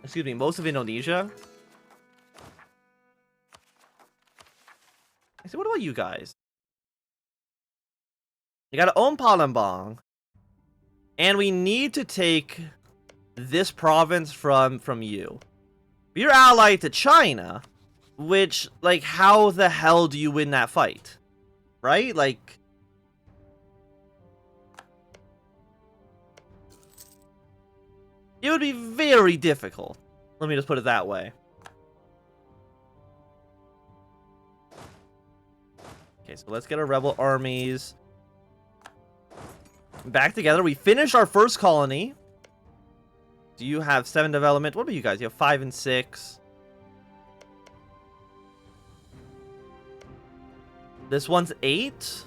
Excuse me, most of Indonesia. I said, what about you guys? You gotta own Palembang. And we need to take this province from you. But you're allied to China, which, like, how the hell do you win that fight? Right? Like... It would be very difficult. Let me just put it that way. Okay, so let's get our rebel armies back together. We finished our first colony. Do you have 7 development? What about you guys? You have 5 and 6. This one's 8.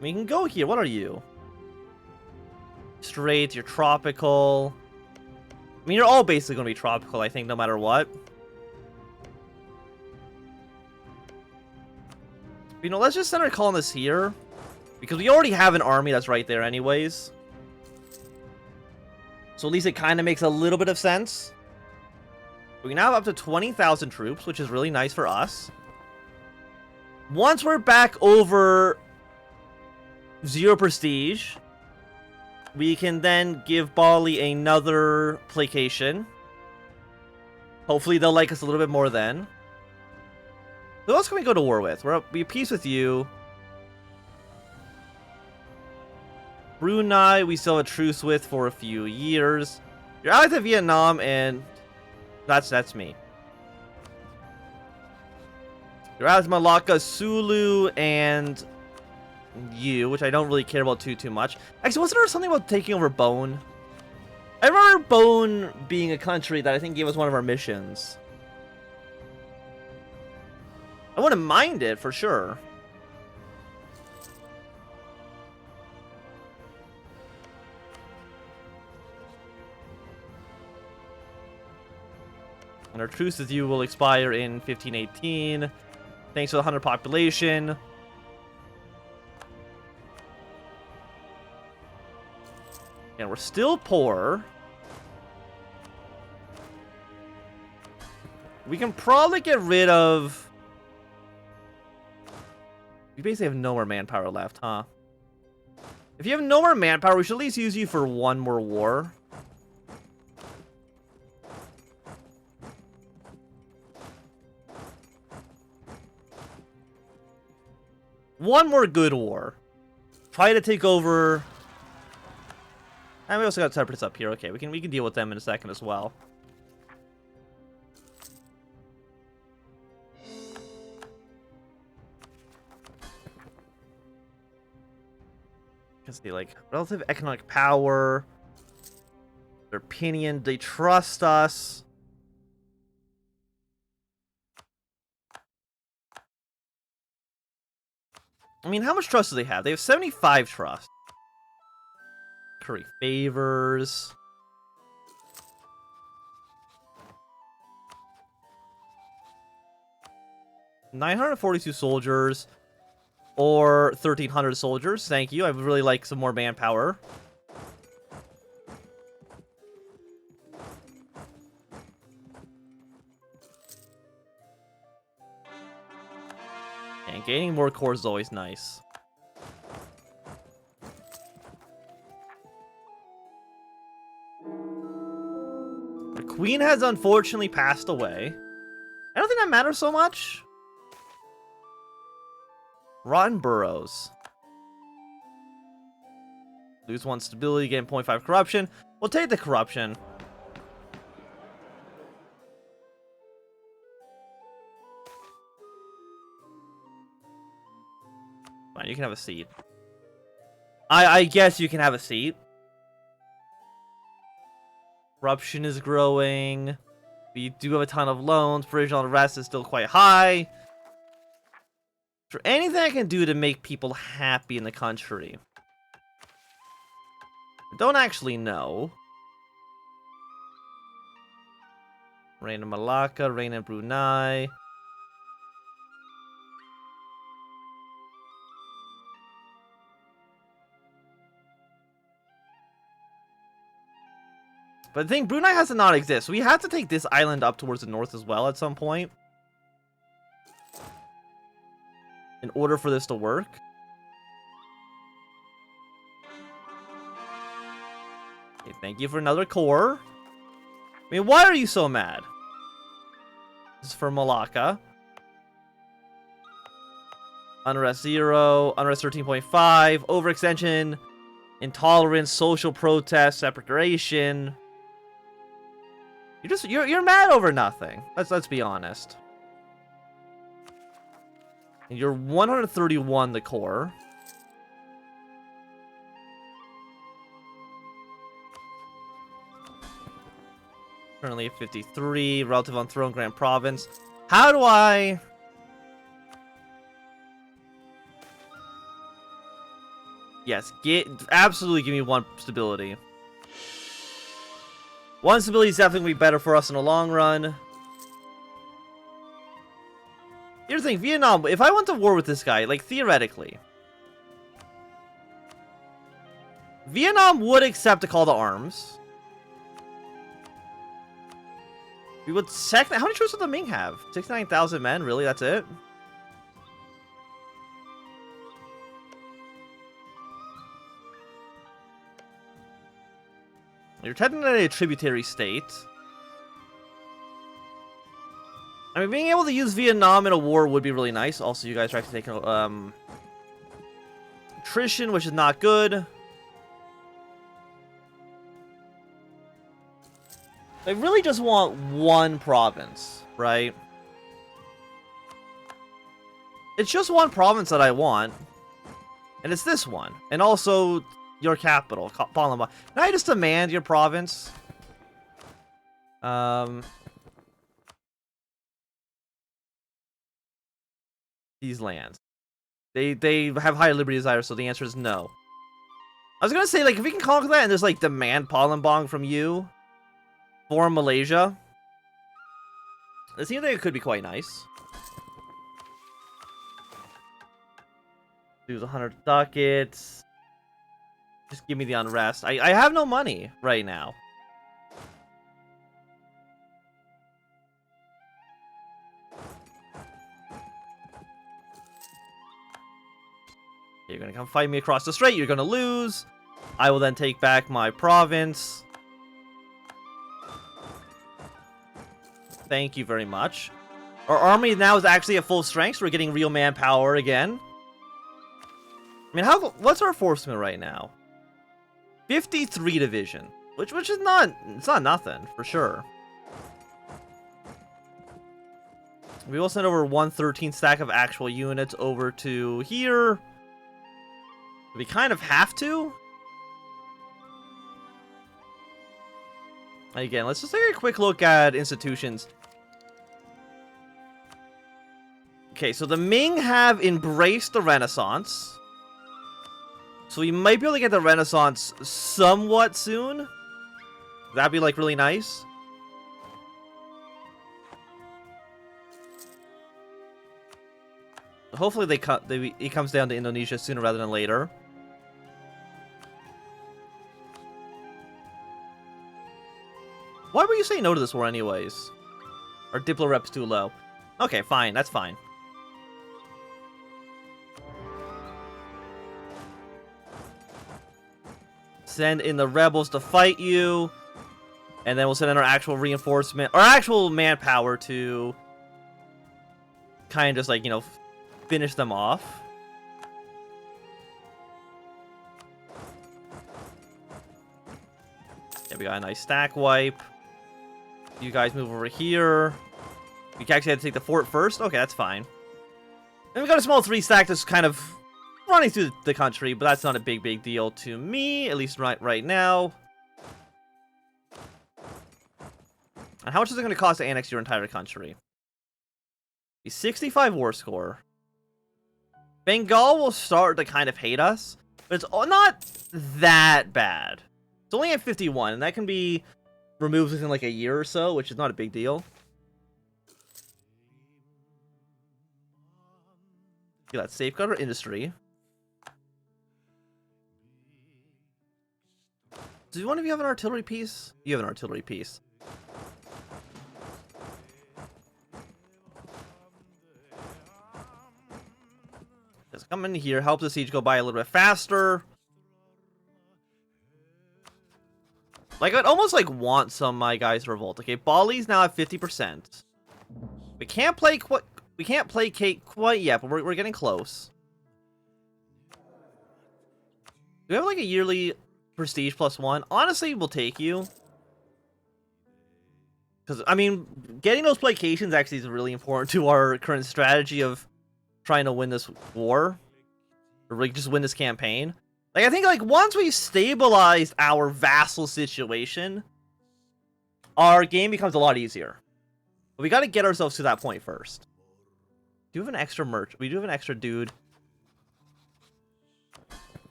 We can go here. What are you? Straight, you're tropical. I mean, you're all basically going to be tropical, I think, no matter what. You know, let's just send our colonists here. Because we already have an army that's right there anyways. So at least it kind of makes a little bit of sense. We now have up to 20,000 troops, which is really nice for us. Once we're back over 0 prestige, we can then give Bali another placation. Hopefully they'll like us a little bit more then. Who else can we go to war with? We're at peace with you. Brunei, we still have a truce with for a few years. You're allied to Vietnam, and that's me. You're allied to Malacca, Sulu, and you, which I don't really care about too much. Actually, wasn't there something about taking over Bone? I remember Bone being a country that I think gave us one of our missions. I wouldn't mind it, for sure. And our truce with you will expire in 1518. Thanks to the 100 population. And we're still poor. We can probably get rid of... We basically have no more manpower left, huh? If you have no more manpower, we should at least use you for one more war. One more good war. Try to take over... And we also got separatists up here. Okay, we can deal with them in a second as well. Because they like relative economic power, their opinion, they trust us. I mean, how much trust do they have? They have 75 trust. Curry favors. $942 soldiers. Or 1,300 soldiers. Thank you. I would really like some more manpower. And gaining more cores is always nice. The queen has unfortunately passed away. I don't think that matters so much. Rotten boroughs. Lose 1 stability, gain 0.5 corruption. We'll take the corruption. Fine, you can have a seat. I guess you can have a seat. Corruption is growing. We do have a ton of loans. Provisional unrest is still quite high. Is there anything I can do to make people happy in the country? I don't actually know. Reign in Malacca, reign in Brunei. But I think Brunei has to not exist. So we have to take this island up towards the north as well at some point. In order for this to work. Okay, thank you for another core. I mean, why are you so mad? This is for Malacca. Unrest 0, Unrest 13.5, overextension, intolerance, social protest, separation. You're mad over nothing. Let's be honest. And you're 131 the core. Currently at 53, relative on throne, Grand Province. How do I... Yes, absolutely give me 1 stability. 1 stability is definitely going to be better for us in the long run. Here's the thing, Vietnam, if I went to war with this guy, like, theoretically, Vietnam would accept a call to arms. We would how many troops would the Ming have? 69,000 men? Really? That's it? You're technically a tributary state. I mean, being able to use Vietnam in a war would be really nice. Also, you guys are actually taking attrition, which is not good. I really just want 1 province, right? It's just 1 province that I want. And it's this one. And also your capital, Palembang. Can I just demand your province? These lands. They have higher liberty desire, so the answer is no. I was gonna say, like, if we can conquer that and there's, like, demand Palembang from you for Malaysia, it seems like it could be quite nice. Do the 100 ducats. Just give me the unrest. I have no money right now. You're gonna come fight me across the strait. You're gonna lose. I will then take back my province. Thank you very much. Our army now is actually at full strength, so we're getting real manpower again. I mean, what's our enforcement right now? 53 division, which is not, it's not nothing for sure. We will send over 113 stack of actual units over to here. We kind of have to. Again, let's just take a quick look at institutions. Okay, so the Ming have embraced the Renaissance. So we might be able to get the Renaissance somewhat soon. That'd be, like, really nice. Hopefully it comes down to Indonesia sooner rather than later. Why would you say no to this war anyways? Our Diplo rep's too low. Okay, fine. That's fine. Send in the rebels to fight you. And then we'll send in our actual reinforcement, our actual manpower to kind of just, like, you know, finish them off. Yeah, we got a nice stack wipe. You guys move over here. We actually had to take the fort first. Okay, that's fine. And we got a small 3 stack that's kind of running through the country, but that's not a big deal to me, at least right now. And how much is it going to cost to annex your entire country? A 65 war score. Bengal will start to kind of hate us, but it's not that bad. It's only at 51, and that can be removed within like a year or so, which is not a big deal. Let's safeguard our industry. Do one of you have an artillery piece? You have an artillery piece. Just come in here, help the siege go by a little bit faster. Like, I'd almost, like, want some of my guys to revolt. Okay, Bali's now at 50%. We can't play placate quite yet, but we're getting close. Do we have, like, a yearly prestige +1? Honestly, we'll take you. Because, I mean, getting those placations actually is really important to our current strategy of trying to win this war. Or, like, just win this campaign. Like, I think, like, once we stabilize our vassal situation, our game becomes a lot easier. But we gotta get ourselves to that point first. Do you have an extra merch? We do have an extra dude.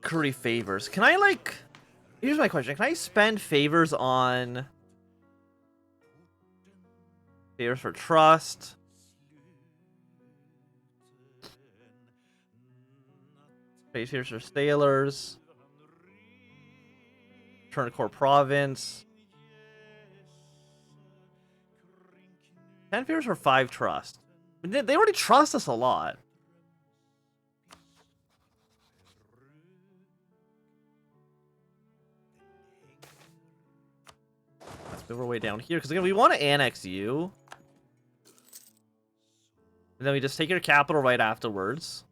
Curry favors. Can I, like... Here's my question. Can I spend favors on... Favors for trust? Favors for sailors. Turn core province. 10 favors for 5 trust. They already trust us a lot. Let's move our way down here, because again, we want to annex you. And then we just take your capital right afterwards.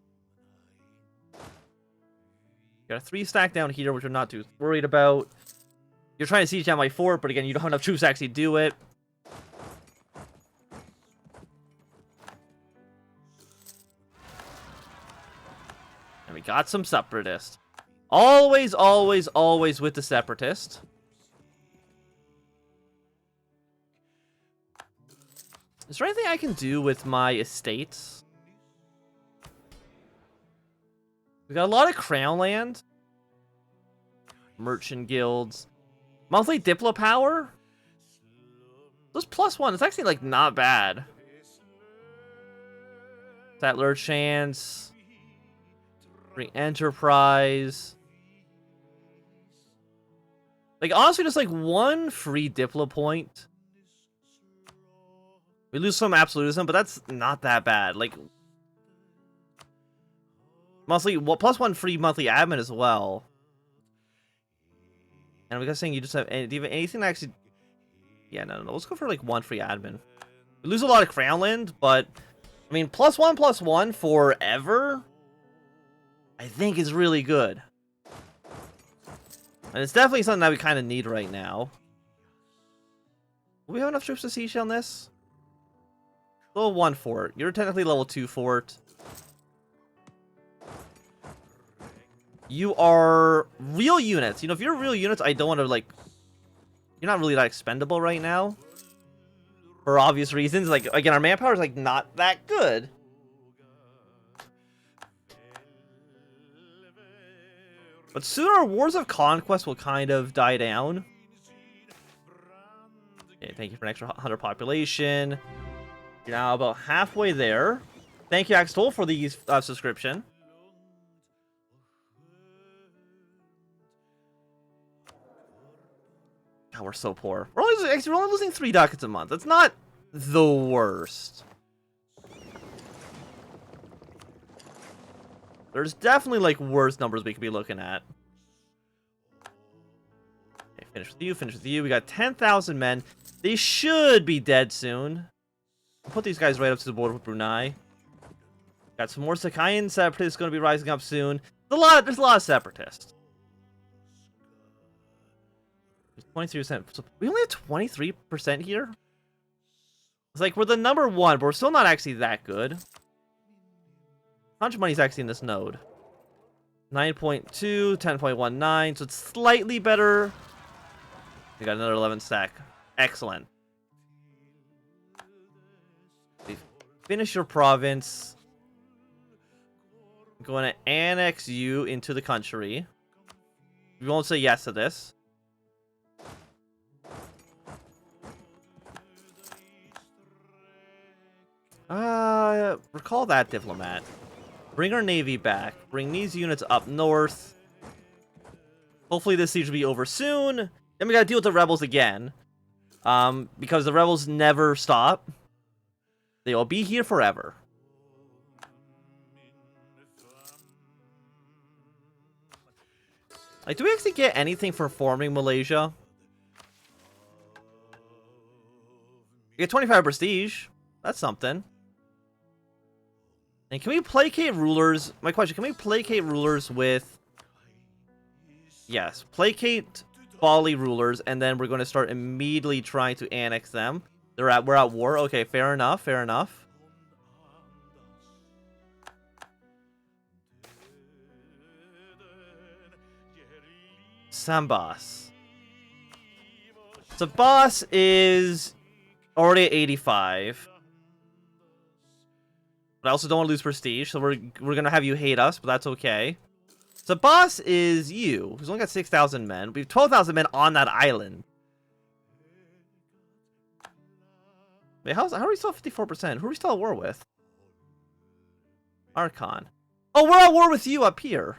Got a 3 stack down here, which we're not too worried about. You're trying to siege down my fort, but again, you don't have enough troops to actually do it. And we got some separatists. Always, always, always with the separatist. Is there anything I can do with my estates? We got a lot of crown land. Merchant guilds. Monthly Diplo power? Those +1, it's actually, like, not bad. Settler chance. Free enterprise. Like, honestly, just, like, 1 free Diplo point. We lose some absolutism, but that's not that bad. Like, monthly, well, +1 free monthly admin as well. And I'm guessing you just have, do you have anything that actually... Yeah, no. Let's go for, like, 1 free admin. We lose a lot of crown land, but, I mean, +1/+1 forever, I think is really good. And it's definitely something that we kind of need right now. Do we have enough troops to siege on this? Level 1 fort. You're technically level 2 fort. You are real units. You know, if you're real units, I don't want to, like... You're not really that expendable right now. For obvious reasons. Like, again, our manpower is, like, not that good. But soon our wars of conquest will kind of die down. Okay, thank you for an extra 100 population. You're now about halfway there. Thank you, Axtol, for the subscription. God, we're so poor. We're only losing 3 ducats a month. That's not the worst. There's definitely, like, worse numbers we could be looking at. Okay, finish with you, finish with you. We got 10,000 men. They should be dead soon. I'll put these guys right up to the border with Brunei. Got some more Sakayan separatists going to be rising up soon. There's a lot of separatists. 23%. So we only have 23% here? It's like we're the number 1, but we're still not actually that good. How much money is actually in this node? 9.2, 10.19, so it's slightly better. We got another 11 stack. Excellent. Finish your province. I'm going to annex you into the country. We won't say yes to this. Recall that diplomat. Bring our navy back. Bring these units up north. Hopefully this siege will be over soon. Then we gotta deal with the rebels again. Because the rebels never stop. They will be here forever. Like, do we actually get anything for forming Malaysia? We get 25 prestige. That's something. And can we placate rulers? My question, can we placate rulers with... Yes, placate Bali rulers, and then we're going to start immediately trying to annex them. We're at war. Okay, fair enough, fair enough. Sambas. So boss is already at 85. But I also don't want to lose prestige, so we're gonna have you hate us, but that's okay. So boss is you, who's only got 6,000 men. We have 12,000 men on that island. Wait, how are we still at 54%? Who are we still at war with? Archon. Oh, we're at war with you up here.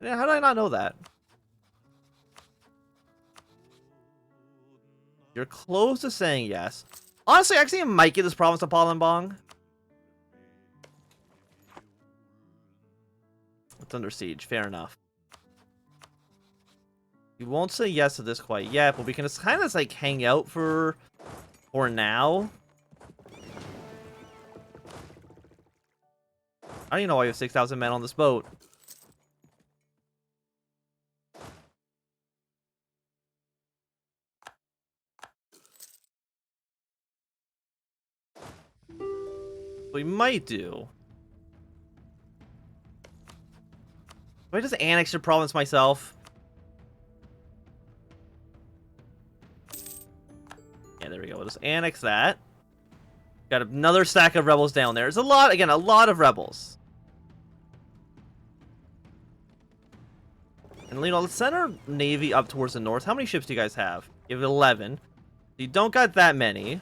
Yeah, how did I not know that? You're close to saying yes. Honestly, actually, I might give this province to Palembang. It's under siege. Fair enough. We won't say yes to this quite yet, but we can just kind of like hang out for now. I don't even know why you have 6,000 men on this boat. We might do. Do I just annex your province myself? Yeah, there we go. We'll just annex that. Got another stack of rebels down there. There's a lot, again, a lot of rebels. And, you know, let's send our navy up towards the north. How many ships do you guys have? You have 11. You don't got that many.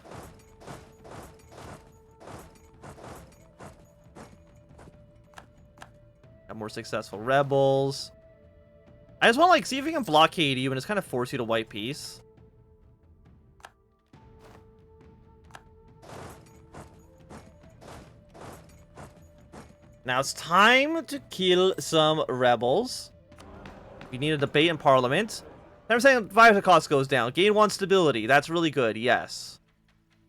Got more successful rebels. I just want to, like, see if we can blockade you and just kind of force you to white peace. Now it's time to kill some rebels. We need a debate in Parliament. I'm saying virus cost goes down. Gain 1 stability. That's really good. Yes.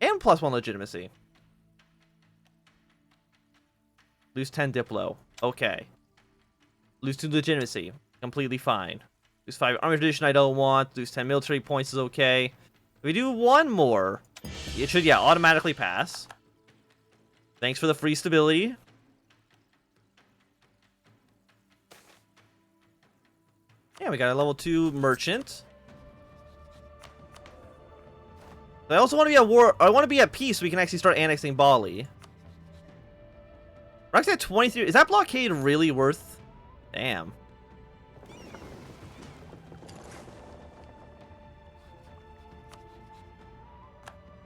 And +1 legitimacy. Lose 10 Diplo. Okay. Lose 2 legitimacy. Completely fine. Lose 5 army tradition I don't want. Lose 10 military points is okay. If we do one more, it should, yeah, automatically pass. Thanks for the free stability. Yeah, we got a level 2 merchant. I also want to be at war. I want to be at peace so we can actually start annexing Bali. We're actually at 23. Is that blockade really worth? Damn.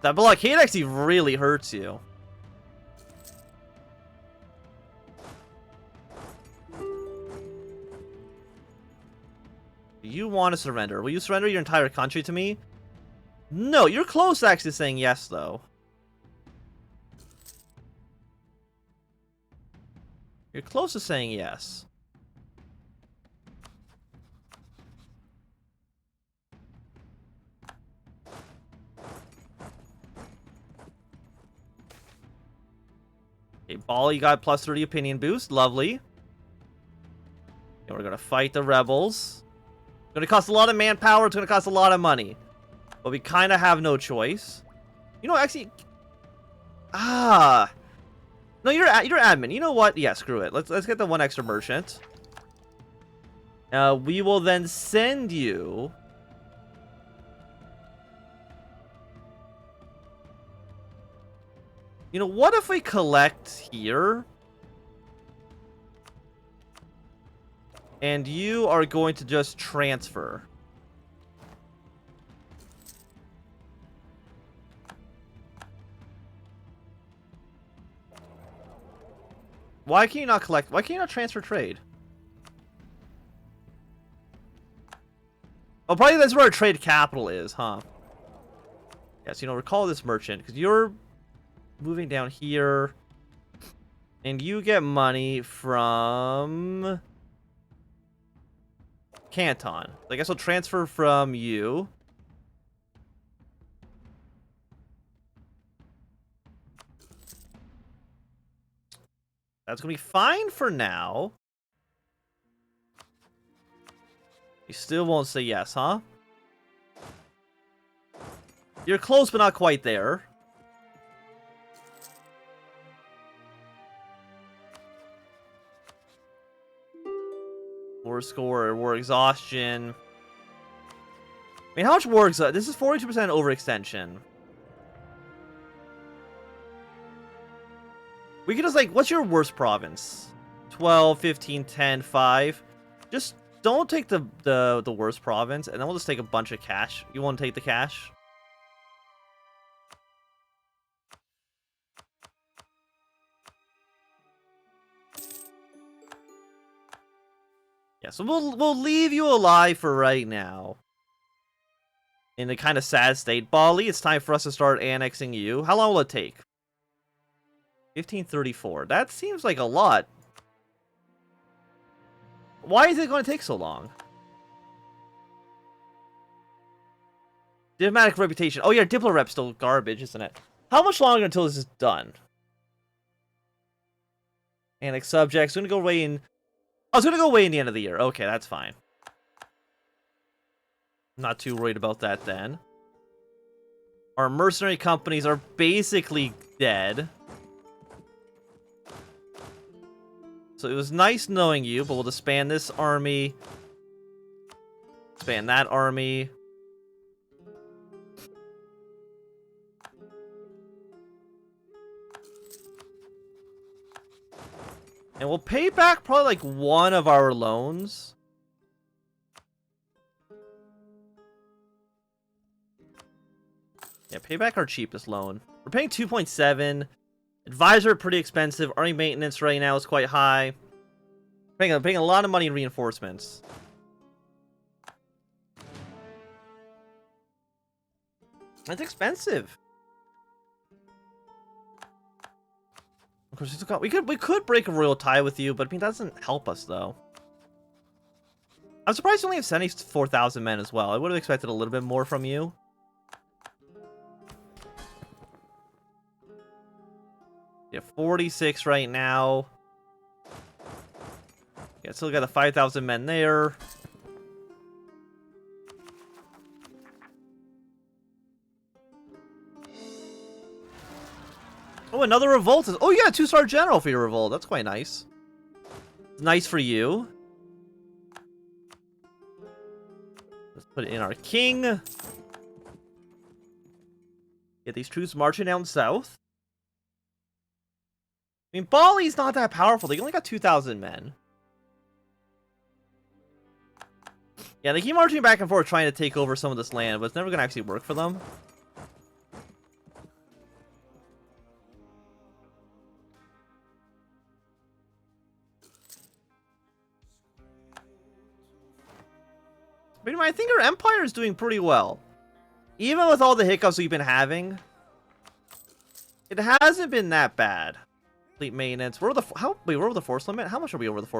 That blockade actually really hurts you. You want to surrender. Will you surrender your entire country to me? No, you're close to actually saying yes, though. You're close to saying yes. Okay, Bali got +30 opinion boost. Lovely. And we're going to fight the rebels. It's going to cost a lot of manpower. It's going to cost a lot of money. But we kind of have no choice. You know, actually... No, you're admin. You know what? Yeah, screw it. Let's get the 1 extra merchant. We will then send you... You know, what if we collect here? And you are going to just transfer. Why can you not collect? Why can you not transfer trade? Oh, probably that's where our trade capital is, huh? Yes, you know, recall this merchant, because you're moving down here. And you get money from Canton. I guess I'll transfer from you. That's going to be fine for now. You still won't say yes, huh? You're close, but not quite there. War score, war exhaustion. I mean, how much war exhaustion? This is 42% overextension. We could just, like, what's your worst province? 12, 15, 10, 5. Just don't take the worst province, and then we'll just take a bunch of cash. You want to take the cash? Yeah, so we'll leave you alive for right now. In a kind of sad state. Bali, it's time for us to start annexing you. How long will it take? 1534. That seems like a lot. Why is it going to take so long? Diplomatic reputation. Oh yeah, Diplo rep's still garbage, isn't it? How much longer until this is done? Annex subjects. Gonna go away in... I was gonna go away in the end of the year. Okay, that's fine. Not too worried about that then. Our mercenary companies are basically dead. So it was nice knowing you, but we'll disband this army. Disband that army. And we'll pay back probably like one of our loans. Yeah, pay back our cheapest loan. We're paying 2.7. Advisor, pretty expensive. Army maintenance right now is quite high. Paying a lot of money in reinforcements. That's expensive. Of course, we could break a royal tie with you, but I mean that doesn't help us though. I'm surprised you only have 74,000 men as well. I would have expected a little bit more from you. Yeah, 46 right now. Yeah, still got the 5,000 men there. Oh, another revolt. Oh, you got a 2-star general for your revolt. That's quite nice. It's nice for you. Let's put it in our king. Get these troops marching down south. I mean, Bali's not that powerful. They only got 2,000 men. Yeah, they keep marching back and forth trying to take over some of this land, but it's never going to actually work for them. But anyway, I think our empire is doing pretty well. Even with all the hiccups we've been having, it hasn't been that bad. Fleet maintenance. We're over the force limit? How much are we over the force